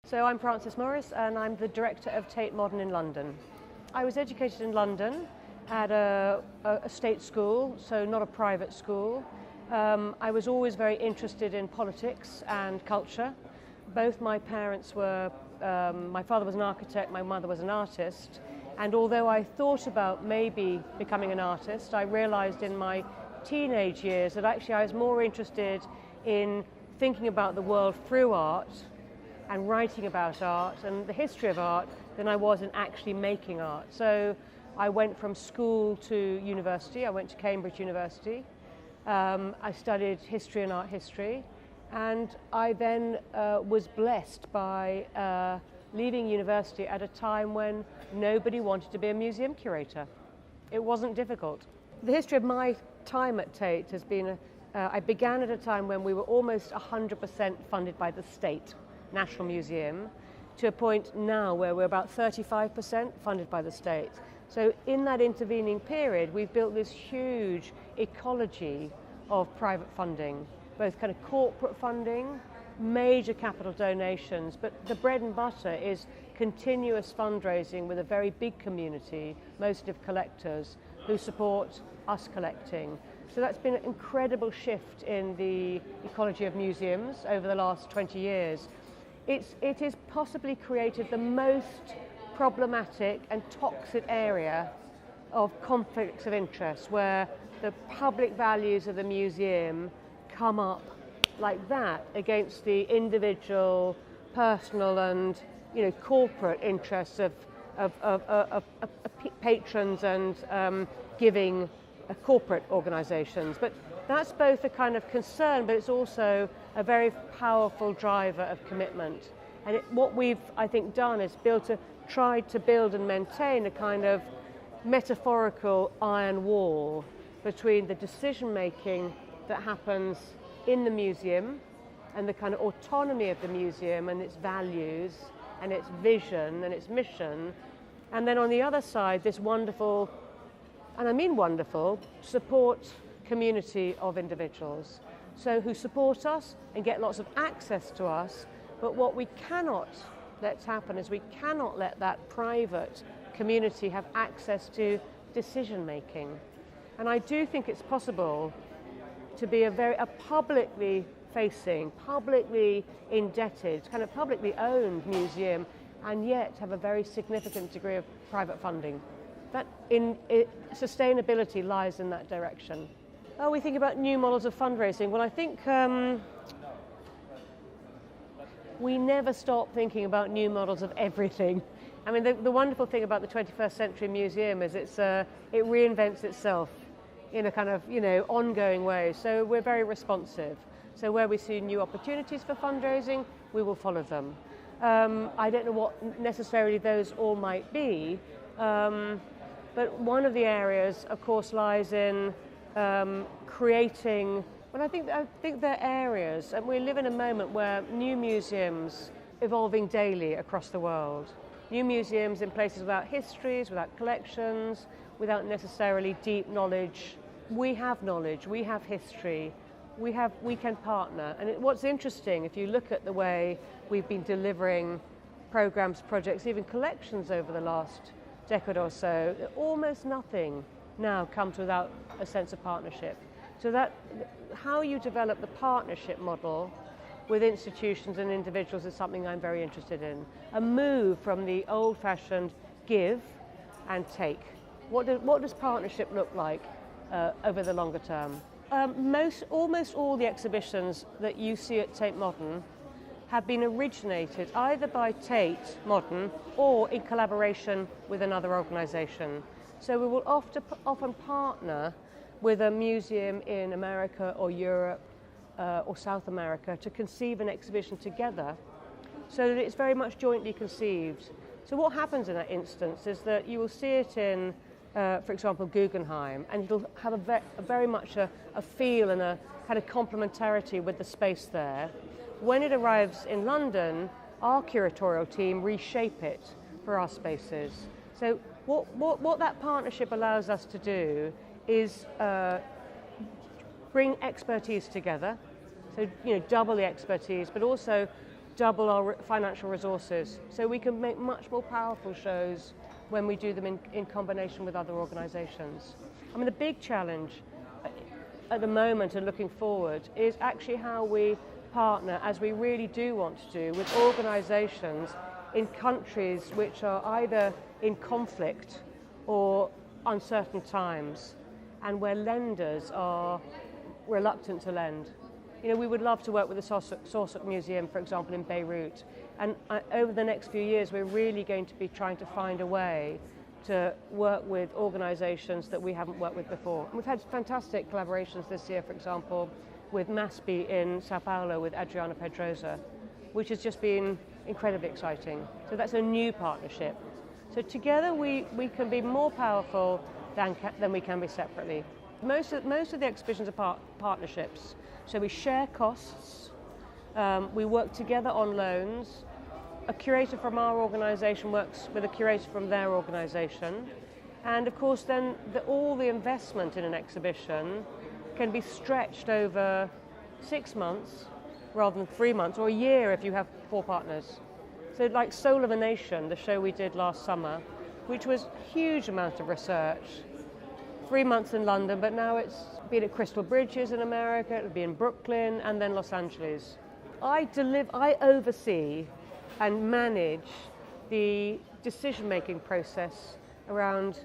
So I'm Frances Morris and I'm the director of Tate Modern in London. I was educated in London at a state school, so not a private school. I was always very interested in politics and culture. Both my parents were, my father was an architect, my mother was an artist, and although I thought about maybe becoming an artist, I realized in my teenage years that actually I was more interested in thinking about the world through art and writing about art and the history of art than I was in actually making art. So I went from school to university. I went to Cambridge University. I studied history and art history, and I then was blessed by leaving university at a time when nobody wanted to be a museum curator. It wasn't difficult. The history of my time at Tate has been, I began at a time when we were almost 100% funded by the state, National Museum, to a point now where we're about 35% funded by the state. So in that intervening period, we've built this huge ecology of private funding, both kind of corporate funding, major capital donations, but the bread and butter is continuous fundraising with a very big community, mostly of collectors, who support us collecting. So that's been an incredible shift in the ecology of museums over the last 20 years. It has possibly created the most problematic and toxic area of conflicts of interest, where the public values of the museum come up like that against the individual, personal and corporate interests of patrons and giving corporate organisations. But that's both a kind of concern, but it's also a very powerful driver of commitment. And what we've, I think, done is tried to build and maintain a kind of metaphorical iron wall between the decision-making that happens in the museum and the kind of autonomy of the museum and its values and its vision and its mission, and then on the other side, this wonderful, and I mean wonderful, support community of individuals, so who support us and get lots of access to us. But what we cannot let happen is we cannot let that private community have access to decision making. And I do think it's possible to be a publicly facing, publicly indebted, kind of publicly owned museum, and yet have a very significant degree of private funding. That sustainability lies in that direction. Oh, we think about new models of fundraising. Well, I think we never stop thinking about new models of everything. I mean, the wonderful thing about the 21st Century Museum is it reinvents itself in a kind of ongoing way. So we're very responsive. So where we see new opportunities for fundraising, we will follow them. I don't know what necessarily those all might be, but one of the areas, of course, lies in creating. Well, I think there are areas, and we live in a moment where new museums evolving daily across the world. New museums in places without histories, without collections, without necessarily deep knowledge. We have knowledge, we have history, we can partner. And what's interesting, if you look at the way we've been delivering programs, projects, even collections over the last decade or so, almost nothing now comes without a sense of partnership. So that how you develop the partnership model with institutions and individuals is something I'm very interested in. A move from the old-fashioned give and take. What does partnership look like over the longer term? Almost all the exhibitions that you see at Tate Modern have been originated either by Tate Modern or in collaboration with another organisation. So we will often partner with a museum in America or Europe or South America to conceive an exhibition together, so that it's very much jointly conceived. So what happens in that instance is that you will see it in, for example, Guggenheim, and it'll have very much a feel and a kind of complementarity with the space there. When it arrives in London, our curatorial team reshape it for our spaces. So what that partnership allows us to do is bring expertise together, so double the expertise, but also double our financial resources, so we can make much more powerful shows when we do them in combination with other organisations. I mean, the big challenge at the moment and looking forward is actually how we partner, as we really do want to do, with organisations in countries which are either in conflict or uncertain times, and where lenders are reluctant to lend. We would love to work with the Sorsuk Museum, for example, in Beirut. And over the next few years, we're really going to be trying to find a way to work with organisations that we haven't worked with before. And we've had fantastic collaborations this year, for example, with MASPI in Sao Paulo with Adriana Pedrosa, which has just been incredibly exciting. So that's a new partnership. So together we can be more powerful than we can be separately. Most of the exhibitions are partnerships. So we share costs, we work together on loans, a curator from our organisation works with a curator from their organisation, and of course then all the investment in an exhibition can be stretched over 6 months rather than 3 months, or a year if you have 4 partners. So like Soul of a Nation, the show we did last summer, which was a huge amount of research, 3 months in London, but now it's been at Crystal Bridges in America, it'll be in Brooklyn, and then Los Angeles. I oversee and manage the decision-making process around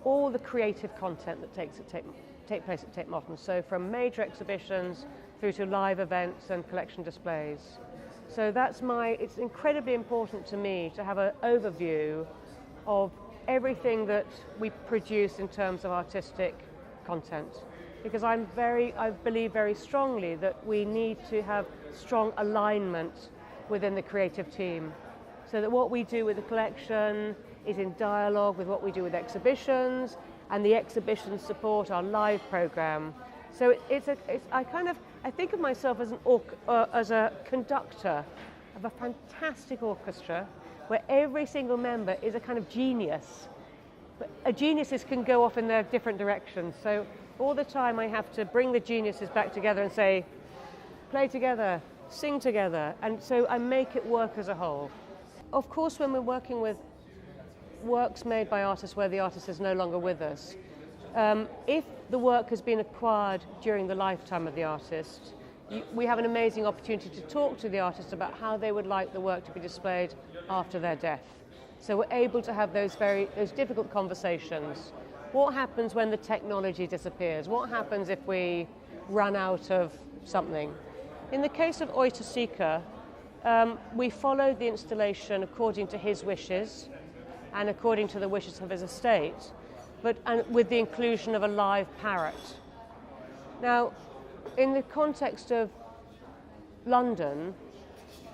all the creative content that take place at Tate Modern. So from major exhibitions through to live events and collection displays. So it's incredibly important to me to have an overview of everything that we produce in terms of artistic content, because I believe very strongly that we need to have strong alignment within the creative team, so that what we do with the collection is in dialogue with what we do with exhibitions, and the exhibitions support our live program. So I think of myself as a conductor of a fantastic orchestra, where every single member is a kind of genius. But geniuses can go off in their different directions. So all the time I have to bring the geniuses back together and say, play together, sing together. And so I make it work as a whole. Of course, when we're working with works made by artists where the artist is no longer with us, if the work has been acquired during the lifetime of the artist, we have an amazing opportunity to talk to the artist about how they would like the work to be displayed after their death. So we're able to have those difficult conversations. What happens when the technology disappears? What happens if we run out of something? In the case of OITICICA, we followed the installation according to his wishes and according to the wishes of his estate, and with the inclusion of a live parrot. Now, in the context of London,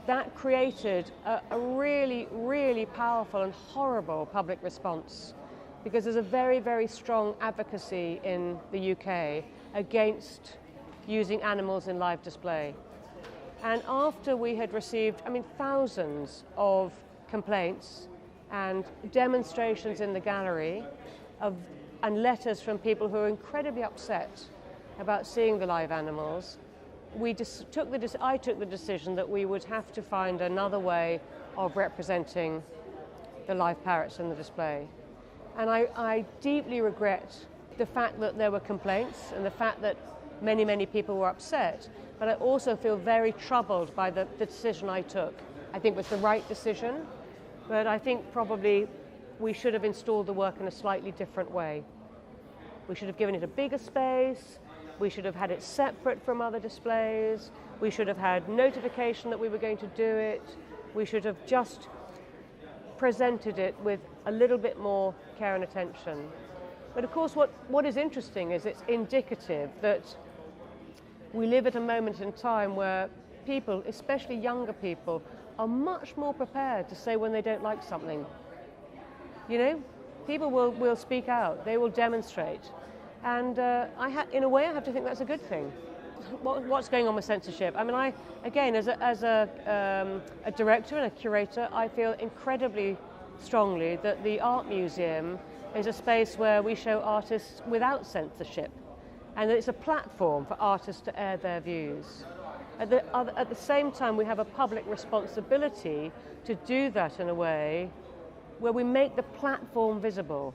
that created a really, really powerful and horrible public response, because there's a very, very strong advocacy in the UK against using animals in live display. And after we had received, thousands of complaints and demonstrations in the gallery and letters from people who are incredibly upset about seeing the live animals, I took the decision that we would have to find another way of representing the live parrots in the display. And I deeply regret the fact that there were complaints and the fact that many, many people were upset, but I also feel very troubled by the decision I took. I think it was the right decision, but I think probably we should have installed the work in a slightly different way. We should have given it a bigger space. We should have had it separate from other displays. We should have had notification that we were going to do it. We should have just presented it with a little bit more care and attention. But of course, what is interesting is it's indicative that we live at a moment in time where people, especially younger people, are much more prepared to say when they don't like something. People will speak out, they will demonstrate. And in a way, I have to think that's a good thing. What's going on with censorship? Again, as a director and a curator, I feel incredibly strongly that the Art Museum is a space where we show artists without censorship. and that it's a platform for artists to air their views. At the same time, we have a public responsibility to do that in a way where we make the platform visible.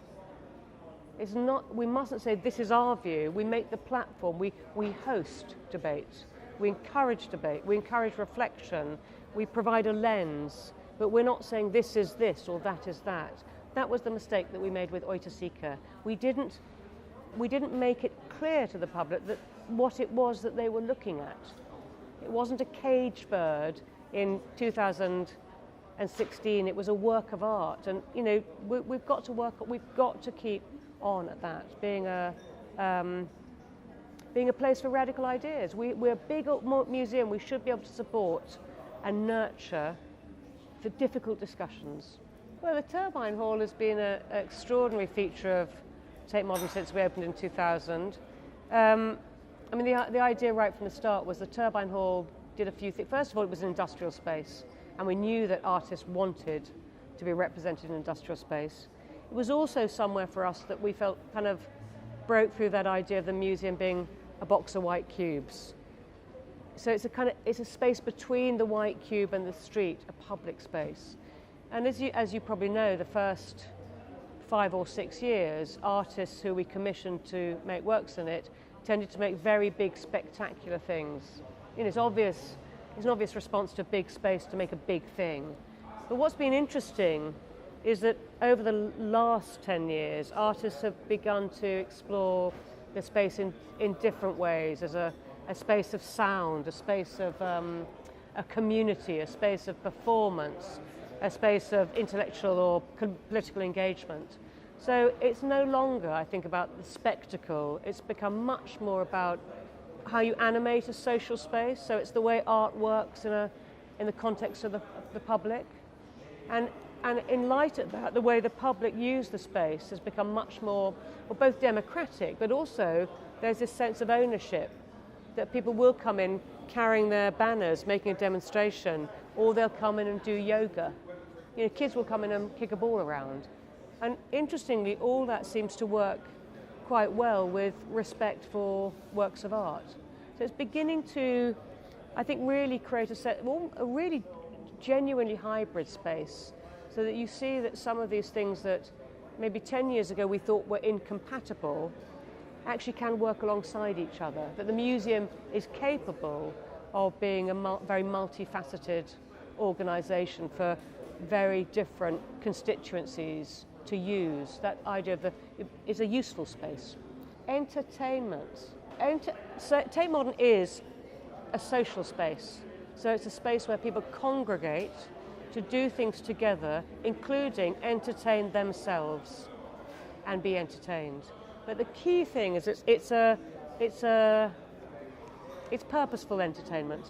It's not, we mustn't say this is our view, we make the platform, we host debate, we encourage debate, we encourage reflection, we provide a lens, but we're not saying this is this or that is that. That was the mistake that we made with OITICICA. We didn't make it clear to the public that what it was that they were looking at. It wasn't a cage bird in 2016, it was a work of art. And you know, we've got to keep on at that, being a place for radical ideas. We're a big museum, we should be able to support and nurture the difficult discussions. Well, the Turbine Hall has been an extraordinary feature of Tate Modern since we opened in 2000. I mean, the idea right from the start was the Turbine Hall did a few things. First of all, it was an industrial space, and we knew that artists wanted to be represented in industrial space. It was also somewhere for us that we felt kind of broke through that idea of the museum being a box of white cubes. So it's a space between the white cube and the street, a public space. And as you probably know, the first 5 or 6 years, artists who we commissioned to make works in it tended to make very big, spectacular things. You know, it's an obvious response to a big space to make a big thing. But what's been interesting is that over the last 10 years, artists have begun to explore the space in different ways, as a space of sound, a space of a community, a space of performance, a space of intellectual or political engagement. So it's no longer, I think, about the spectacle. It's become much more about how you animate a social space. So it's the way art works in the context of the public. And in light of that, the way the public use the space has become much more, well, both democratic, but also there's this sense of ownership that people will come in carrying their banners, making a demonstration, or they'll come in and do yoga. You know, kids will come in and kick a ball around. And interestingly, all that seems to work quite well with respect for works of art. So it's beginning to, I think, really create a really genuinely hybrid space, so that you see that some of these things that maybe 10 years ago we thought were incompatible actually can work alongside each other, that the museum is capable of being a very multifaceted organisation for very different constituencies to use. That idea of is a useful space. Entertainment. So Tate Modern is a social space. So it's a space where people congregate to do things together, including entertain themselves and be entertained. But the key thing is it's purposeful entertainment.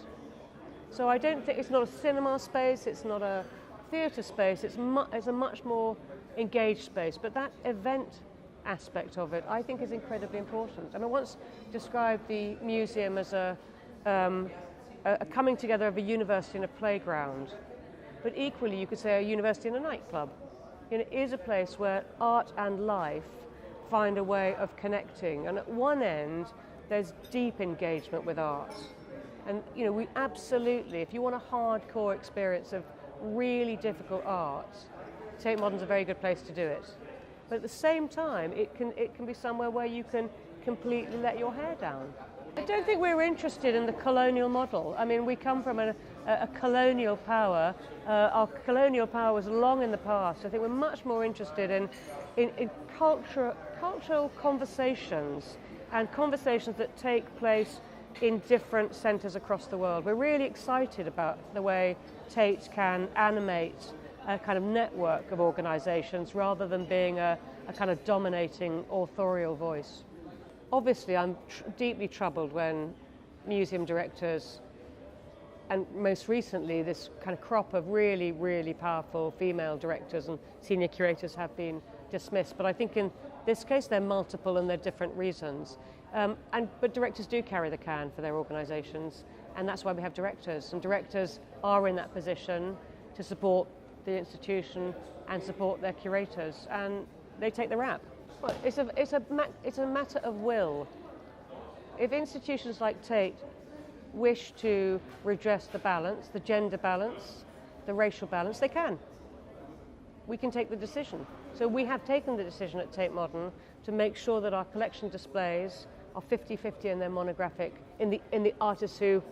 So I don't think it's not a cinema space, it's not a theatre space, it's a much more engaged space. But that event aspect of it, I think, is incredibly important. And I once described the museum as a coming together of a university and a playground. But equally, you could say a university and a nightclub. You know, it is a place where art and life find a way of connecting. And at one end, there's deep engagement with art. And you know, we absolutely, if you want a hardcore experience of really difficult art, Tate Modern's a very good place to do it. But at the same time, it can be somewhere where you can completely let your hair down. I don't think we're interested in the colonial model. I mean, we come from a colonial power. Our colonial power was long in the past. I think we're much more interested in cultural conversations, and conversations that take place in different centres across the world. We're really excited about the way Tate can animate a kind of network of organisations rather than being a kind of dominating authorial voice. Obviously, I'm deeply troubled when museum directors, and most recently this kind of crop of really, really powerful female directors and senior curators have been dismissed. But I think in this case they're multiple and they're different reasons. But directors do carry the can for their organisations, and that's why we have directors. And directors are in that position to support the institution and support their curators, and they take the rap. Well, it's a matter of will. If institutions like Tate wish to redress the balance, the gender balance, the racial balance, they can. We can take the decision. So we have taken the decision at Tate Modern to make sure that our collection displays are 50-50 in their monographic, in the artists who,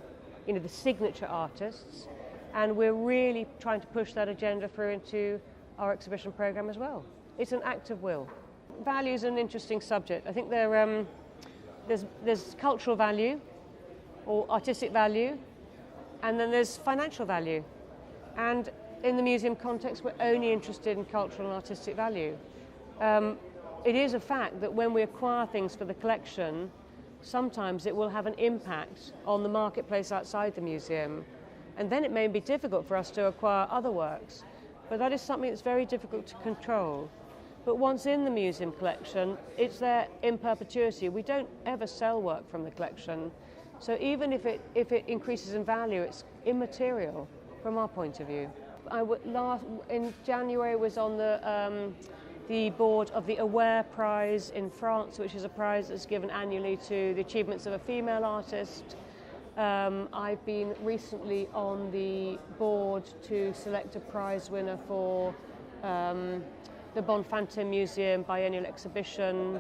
the signature artists, and we're really trying to push that agenda through into our exhibition program as well. It's an act of will. Value is an interesting subject. I think there's cultural value or artistic value, and then there's financial value. And in the museum context, we're only interested in cultural and artistic value. It is a fact that when we acquire things for the collection, sometimes it will have an impact on the marketplace outside the museum. And then it may be difficult for us to acquire other works. But that is something that's very difficult to control. But once in the museum collection, it's there in perpetuity. We don't ever sell work from the collection. So even if it increases in value, it's immaterial from our point of view. In January, I was on the board of the Aware Prize in France, which is a prize that's given annually to the achievements of a female artist. I've been recently on the board to select a prize winner for the Bonfanti Museum biennial exhibition,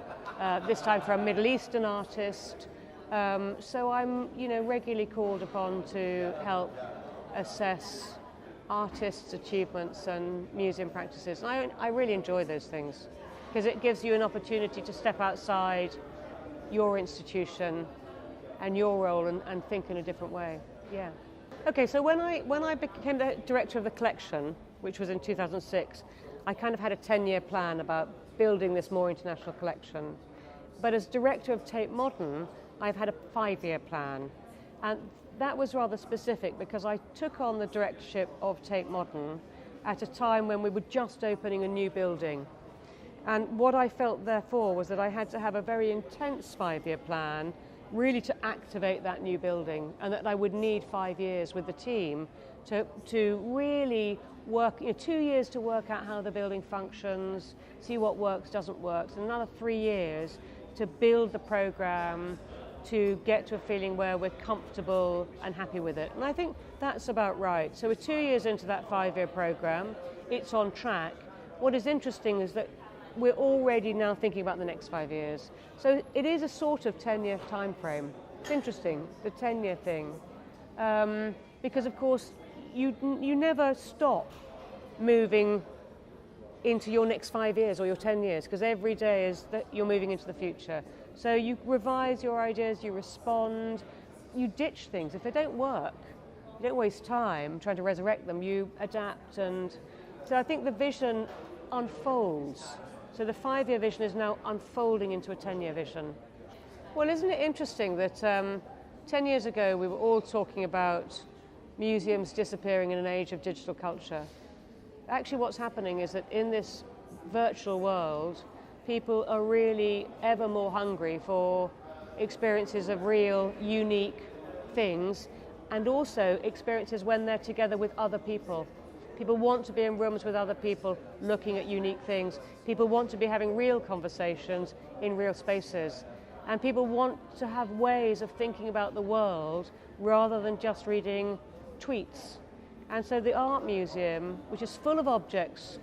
this time for a Middle Eastern artist. So I'm, regularly called upon to help assess artists' achievements and museum practices. And I really enjoy those things because it gives you an opportunity to step outside your institution and your role and think in a different way. Yeah. Okay, so when I became the director of the collection, which was in 2006, I kind of had a 10-year plan about building this more international collection. But as director of Tate Modern, I've had a 5-year plan. And that was rather specific because I took on the directorship of Tate Modern at a time when we were just opening a new building. And what I felt therefore was that I had to have a very intense 5-year plan really to activate that new building, and that I would need 5 years with the team to really work, 2 years to work out how the building functions, see what works, doesn't work, and another 3 years to build the program, to get to a feeling where we're comfortable and happy with it. And I think that's about right. So we're 2 years into that 5-year program. It's on track. What is interesting is that we're already now thinking about the next 5 years. So it is a sort of 10-year time frame. It's interesting, the 10-year thing. Because of course, you never stop moving into your next 5 years or your 10 years, because every day is that you're moving into the future. So you revise your ideas, you respond, you ditch things. If they don't work, you don't waste time trying to resurrect them, you adapt. And so I think the vision unfolds. So the 5-year vision is now unfolding into a 10-year vision. Well, isn't it interesting that 10 years ago we were all talking about museums disappearing in an age of digital culture. Actually what's happening is that in this virtual world, people are really ever more hungry for experiences of real, unique things, and also experiences when they're together with other people. People want to be in rooms with other people looking at unique things. People want to be having real conversations in real spaces. And people want to have ways of thinking about the world rather than just reading tweets. And so the art museum, which is full of objects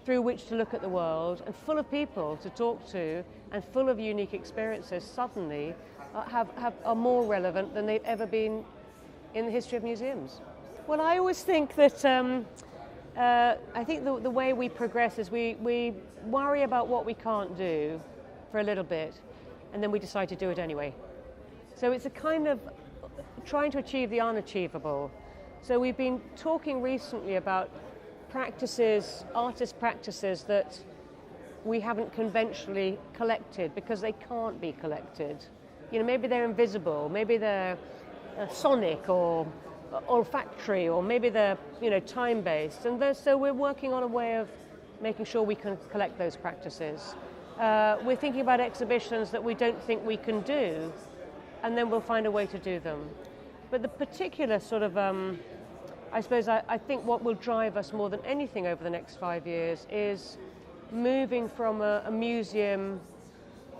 through which to look at the world and full of people to talk to and full of unique experiences, suddenly are more relevant than they've ever been in the history of museums. Well, I always think that I think the way we progress is we worry about what we can't do for a little bit, and then we decide to do it anyway. So it's a kind of trying to achieve the unachievable. So we've been talking recently about practices, artist practices that we haven't conventionally collected because they can't be collected. Maybe they're invisible, maybe they're sonic or olfactory, or maybe they're time-based, and so we're working on a way of making sure we can collect those practices. We're thinking about exhibitions that we don't think we can do, and then we'll find a way to do them. But the particular sort of, I think what will drive us more than anything over the next 5 years is moving from a museum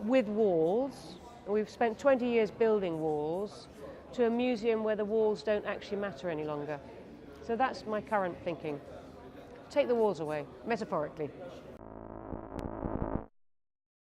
with walls We've spent 20 years building walls to a museum where the walls don't actually matter any longer. So that's my current thinking. Take the walls away, metaphorically.